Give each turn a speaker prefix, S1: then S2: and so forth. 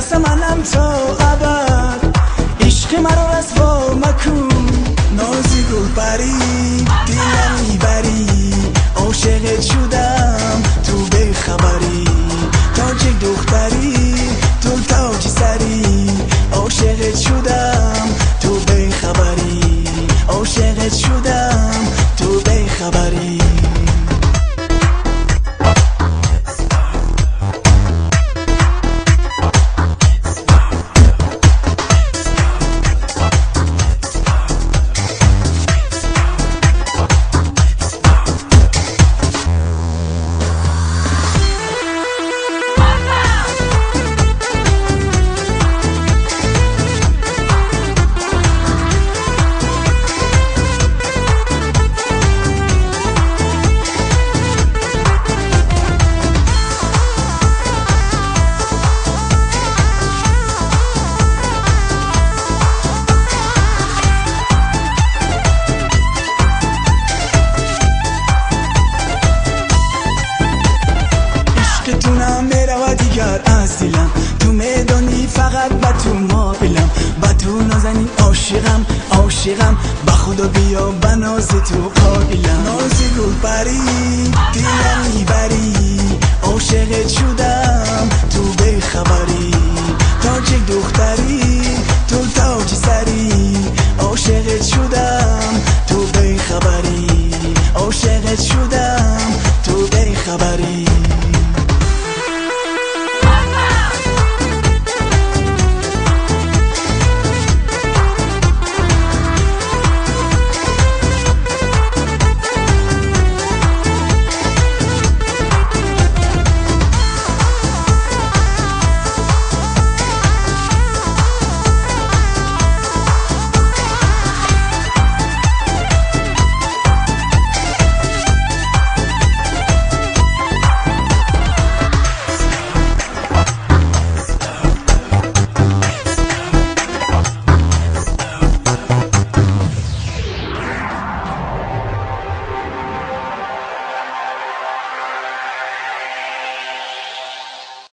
S1: دست منم تا ابد، عشق مرا رسوا مکن. نازی گل پری دلم میبری، عاشقت شدم تو بخبری. تاج دختری تو تاج سری، عاشقت شدم تو بخبری، عاشقت شدم تو بخبری. عشقتونم میروا دیگر از دلم، تو میدانی فقط با تو مایلم. با تو نازنین عاشقم عاشقم، با خدا بیا بناز تو قائلم. نازی گل پری دلم میبری، عاشقت شدم تو بخبری.